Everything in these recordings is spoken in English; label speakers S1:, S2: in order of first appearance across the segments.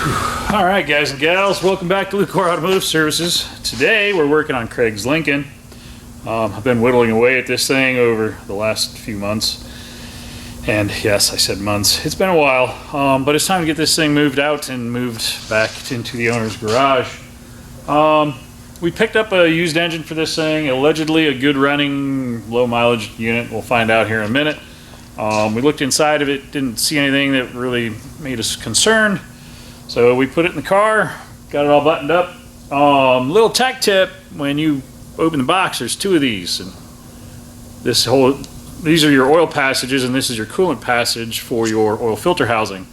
S1: Alright guys and gals, welcome back to Lucore Automotive Services. Today we're working on Craig's Lincoln. I've been whittling away at this thing over the last few months. And yes, I said months. It's been a while, but it's time to get this thing moved out and moved back into the owner's garage. We picked up a used engine for this thing, allegedly a good running, low mileage unit. We'll find out here in a minute. We looked inside of it, didn't see anything that really made us concerned. So we put it in the car, got it all buttoned up. Little tech tip, when you open the box, there's two of these. And these are your oil passages, and this is your coolant passage for your oil filter housing.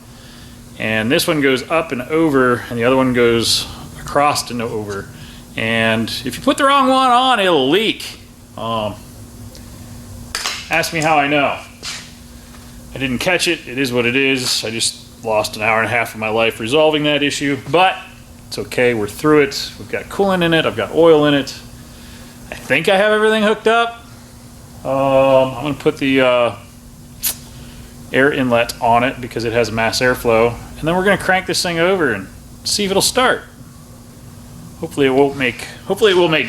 S1: And this one goes up and over, and the other one goes across and over. And if you put the wrong one on, it'll leak. Ask me how I know. I didn't catch it. It is what it is. I just lost an hour and a half of my life resolving that issue, but it's okay. We're through it. We've got coolant in it. I've got oil in it. I think I have everything hooked up. I'm going to put the air inlet on it because it has mass airflow, and then we're going to crank this thing over and see if it'll start. Hopefully it will make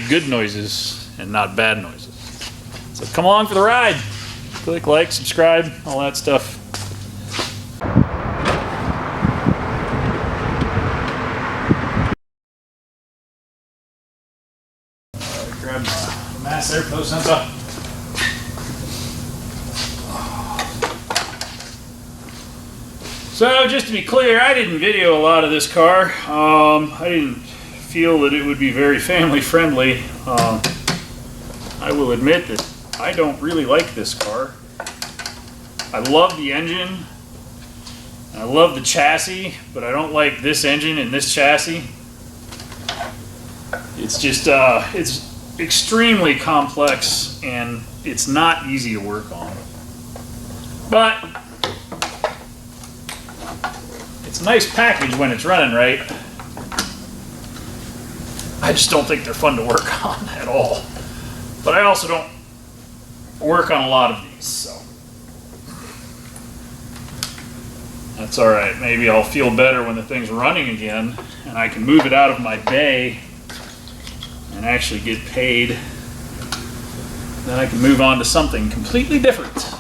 S1: good noises and not bad noises. So come along for the ride. Click like, subscribe, all that stuff. Grab my mass airflow sensor. So just to be clear, I didn't video a lot of this car. I didn't feel that it would be very family friendly. I will admit that I don't really like this car. I love the engine, and I love the chassis, but I don't like this engine and this chassis. It's just, it's extremely complex, and it's not easy to work on. But it's a nice package when it's running right. I just don't think they're fun to work on at all. But I also don't work on a lot of these, so that's all right. Maybe I'll feel better when the thing's running again and I can move it out of my bay and actually get paid. Then I can move on to something completely different.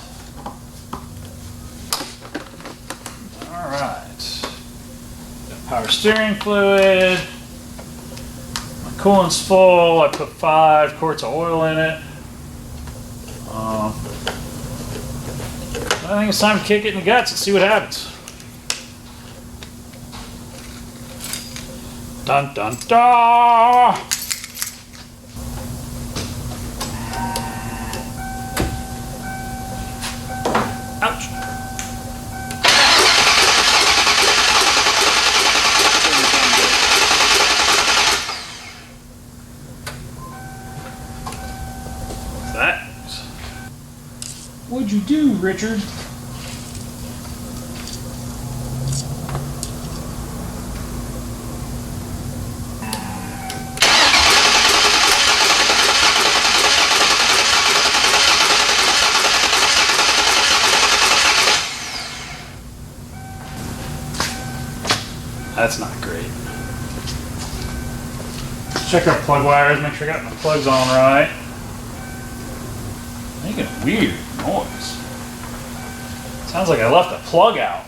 S1: All right. Got power steering fluid. My coolant's full. I put 5 quarts of oil in it. I think it's time to kick it in the guts and see what happens. Dun dun dun! Ouch! What's that? What'd you do, Richard? That's not great. Check our plug wires, make sure I got my plugs on right. Making a weird noise. Sounds like I left a plug out.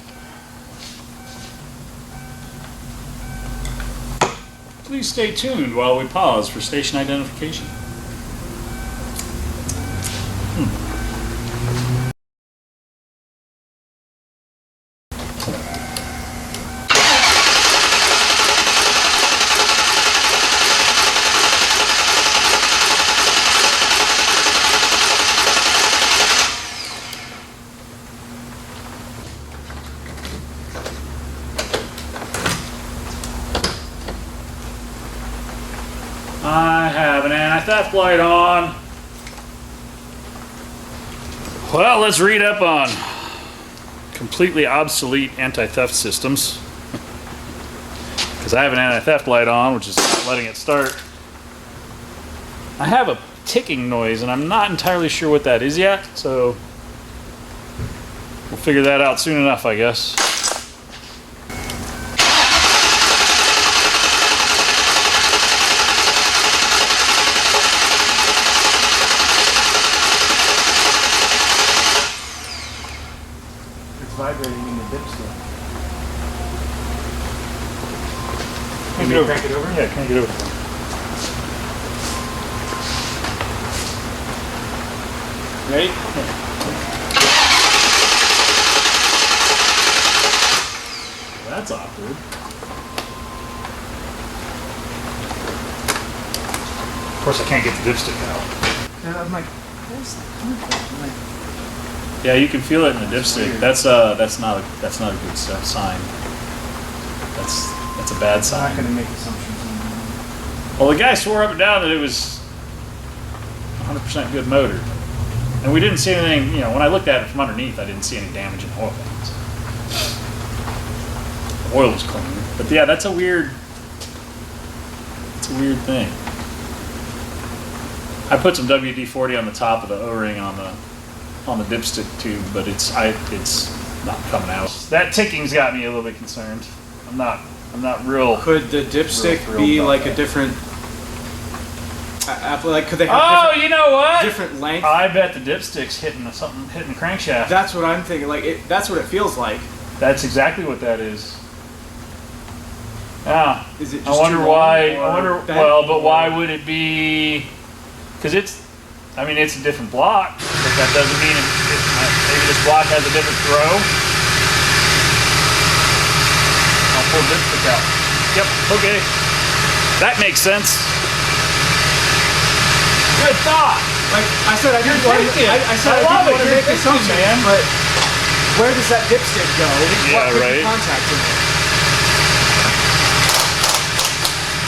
S1: Please stay tuned while we pause for station identification. I have an anti-theft light on. Well, let's read up on completely obsolete anti-theft systems. Because I have an anti-theft light on, which is not letting it start. I have a ticking noise, and I'm not entirely sure what that is yet, so we'll figure that out soon enough, I guess. crank it over. Crank it over? Yeah, crank it over. Ready? Yeah. That's awkward. Of course, I can't get the dipstick out.
S2: And I'm like, where's that coming from? Like,
S1: yeah, you can feel it in the dipstick. That's not a good sign. That's a bad sign.
S2: I'm not going to make assumptions.
S1: Well, the guy swore up and down that it was 100% good motor, and we didn't see anything. You know, when I looked at it from underneath, I didn't see any damage in the oil pans. The oil was clean, but yeah, that's a weird thing. I put some WD-40 on the top of the O-ring on the dipstick tube, but it's not coming out. That ticking's got me a little bit concerned. I'm not real.
S2: Could the dipstick be like a different? Like, could they have?
S1: Oh, you know what?
S2: Different length.
S1: I bet the dipstick's hitting the crankshaft.
S2: That's what I'm thinking. Like, that's what it feels like.
S1: That's exactly what that is. Yeah.
S2: Is it? Just
S1: I wonder why.
S2: Well,
S1: but why would it be? Because it's a different block, but that doesn't mean maybe this block has a different throw. I'll pull dipstick out. Yep, okay. That makes sense. Good thought.
S2: Like I said, I didn't want to make assumptions, man. But where does that dipstick go?
S1: Yeah,
S2: what
S1: right.
S2: Contact in it?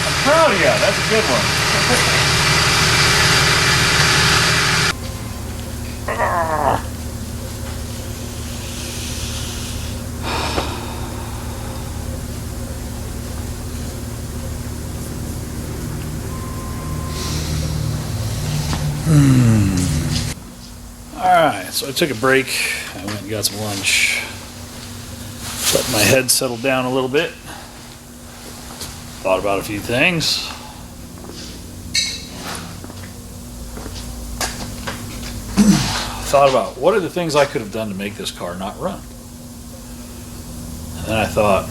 S1: I'm proud of you. That's a good one. Alright, so I took a break. I went and got some lunch. Let my head settle down a little bit. Thought about a few things. Thought about what are the things I could have done to make this car not run. And then I thought,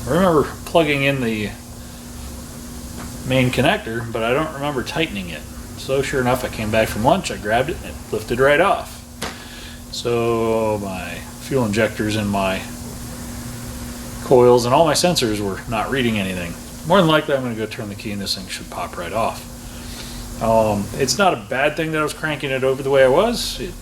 S1: I remember plugging in the main connector, but I don't remember tightening it. So sure enough, I came back from lunch, I grabbed it, and it lifted right off. So my fuel injectors and my coils and all my sensors were not reading anything. More than likely, I'm going to go turn the key and this thing should pop right off. It's not a bad thing that I was cranking it over the way I was. It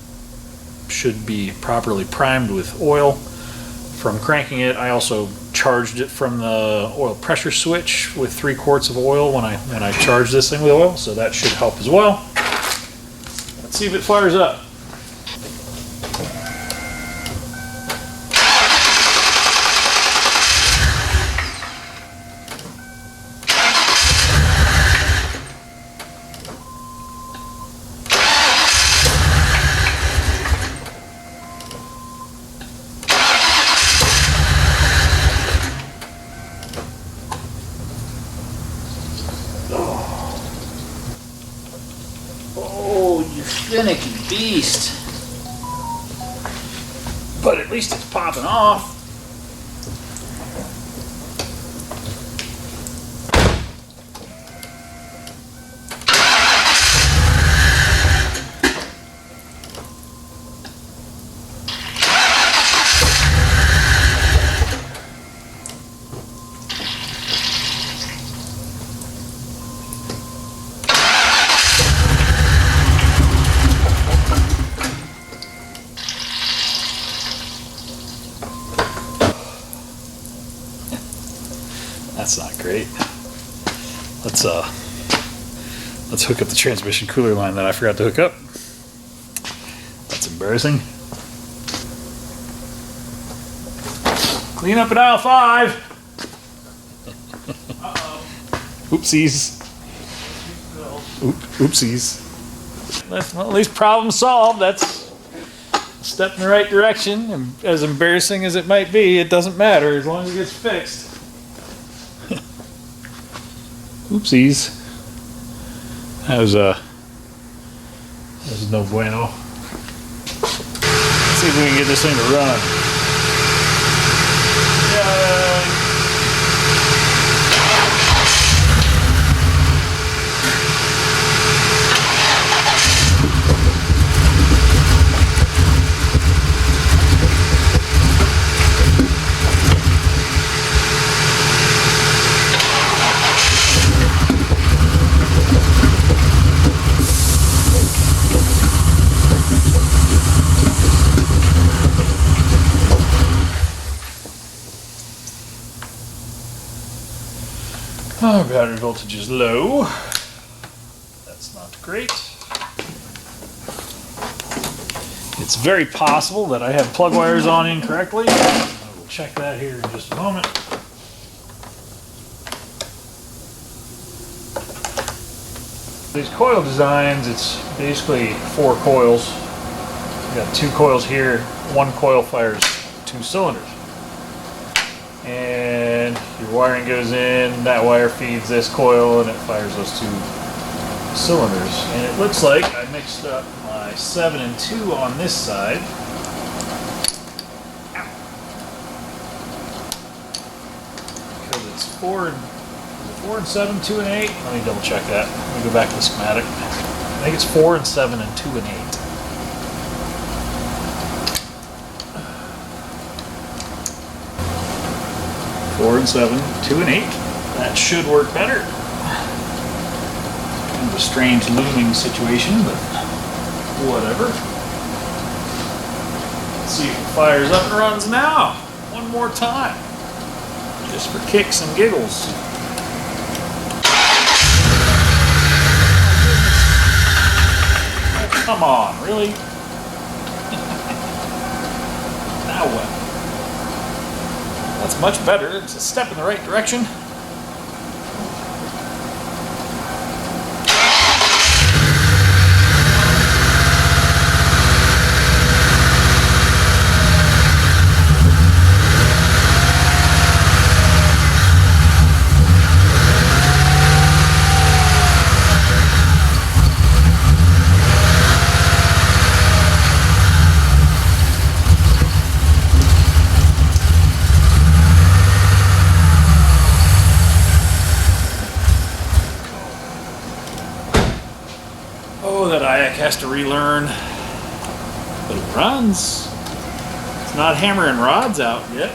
S1: should be properly primed with oil from cranking it. I also charged it from the oil pressure switch with 3 quarts of oil when I charged this thing with oil, so that should help as well. Let's see if it fires up. Finicky beast. But at least it's popping off. That's not great. Let's hook up the transmission cooler line that I forgot to hook up. That's embarrassing. Clean up at aisle 5. Uh-oh. Oopsies. Oopsies. Well, at least problem solved. That's a step in the right direction. And as embarrassing as it might be, it doesn't matter as long as it gets fixed. Oopsies. That was no bueno. Let's see if we can get this thing to run. Yay. Our battery voltage is low. That's not great. It's very possible that I have plug wires on incorrectly. I will check that here in just a moment. These coil designs, it's basically 4 coils. You got 2 coils here, 1 coil fires 2 cylinders. And your wiring goes in, that wire feeds this coil and it fires those 2 cylinders. And it looks like I mixed up my 7 and 2 on this side. Because it's 4 and 7, 2 and 8. Let me double check that. Let me go back to the schematic. I think it's 4 and 7 and 2 and 8. Four and 7, 2 and 8. That should work better. Kind of a strange looming situation, but whatever. Let's see if it fires up and runs now. One more time. Just for kicks and giggles. Oh, come on, really? Now what? That's much better. It's a step in the right direction. Oh, that IAC has to relearn. But it runs. It's not hammering rods out yet.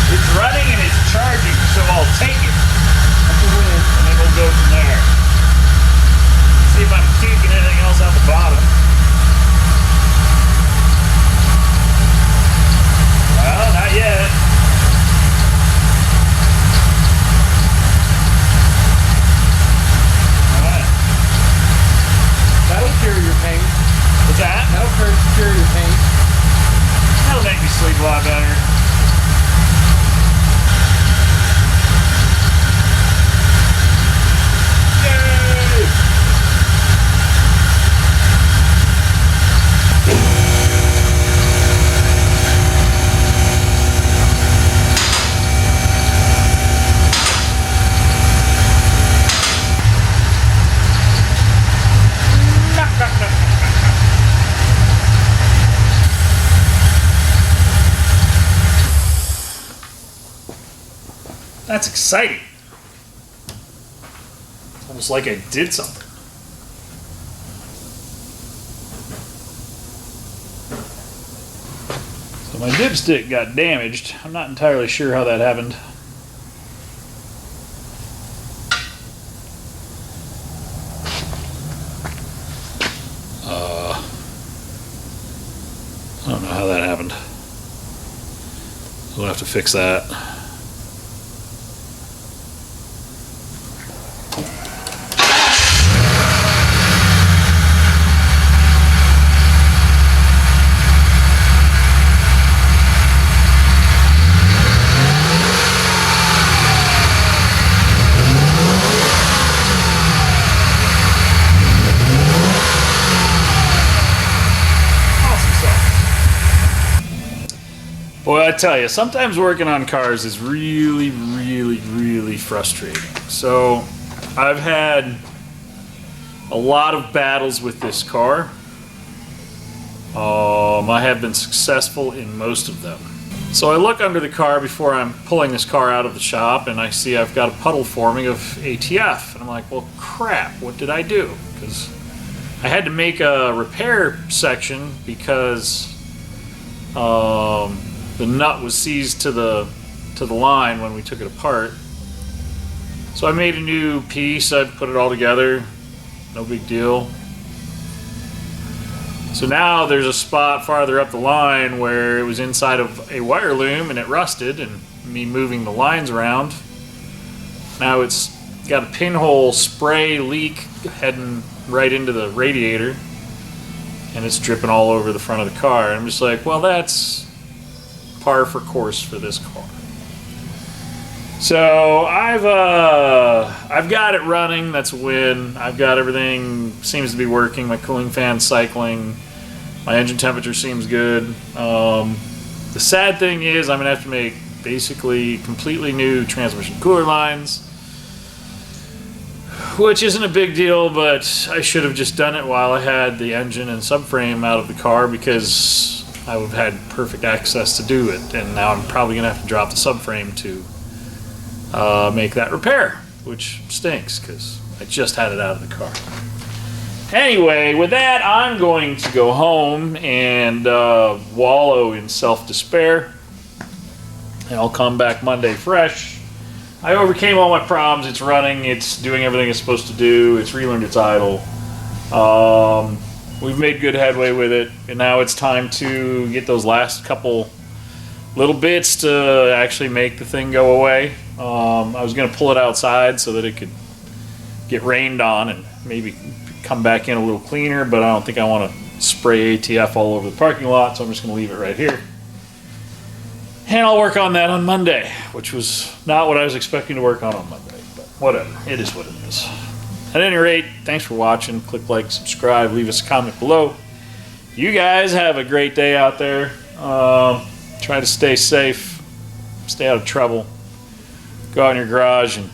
S1: It's running and it's charging, so I'll take it. That's a win. And then we'll go from there. See if I'm keeping anything else on the bottom. Well, not yet. Alright.
S2: That'll cure your pain.
S1: What's that?
S2: That'll cure your pain.
S1: That'll make me sleep a lot better. That's exciting. It's almost like I did something. So my dipstick got damaged. I'm not entirely sure how that happened. I don't know how that happened. We'll have to fix that. Boy, I tell you, sometimes working on cars is really, really, really frustrating. So, I've had a lot of battles with this car. I have been successful in most of them. So I look under the car before I'm pulling this car out of the shop, and I see I've got a puddle forming of ATF. And I'm like, well, crap, what did I do? Because I had to make a repair section because the nut was seized to the line when we took it apart. So I made a new piece, I put it all together, no big deal. So now there's a spot farther up the line where it was inside of a wire loom and it rusted, and me moving the lines around. Now it's got a pinhole spray leak heading right into the radiator, and it's dripping all over the front of the car. And I'm just like, well, that's par for course for this car. So I've got it running. That's a win. I've got everything seems to be working. My cooling fan's cycling. My engine temperature seems good. The sad thing is I'm gonna have to make basically completely new transmission cooler lines, which isn't a big deal, but I should have just done it while I had the engine and subframe out of the car, because I would have had perfect access to do it. And now I'm probably gonna have to drop the subframe to make that repair, which stinks because I just had it out of the car. Anyway, with that, I'm going to go home and wallow in self-despair, and I'll come back Monday fresh. I overcame all my problems. It's running, it's doing everything it's supposed to do, it's relearned its idle. We've made good headway with it, and now it's time to get those last couple little bits to actually make the thing go away. I was going to pull it outside so that it could get rained on and maybe come back in a little cleaner, but I don't think I want to spray ATF all over the parking lot, so I'm just going to leave it right here. And I'll work on that on Monday, which was not what I was expecting to work on Monday, but whatever. It is what it is. At any rate, thanks for watching. Click like, subscribe, leave us a comment below. You guys have a great day out there. Try to stay safe, stay out of trouble. Go out in your garage and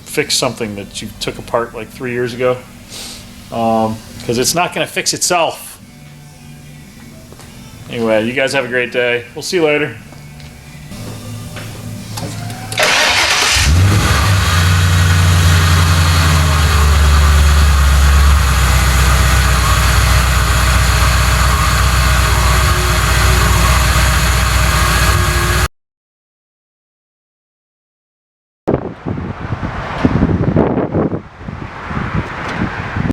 S1: fix something that you took apart like 3 years ago, because it's not going to fix itself. Anyway, you guys have a great day. We'll see you later.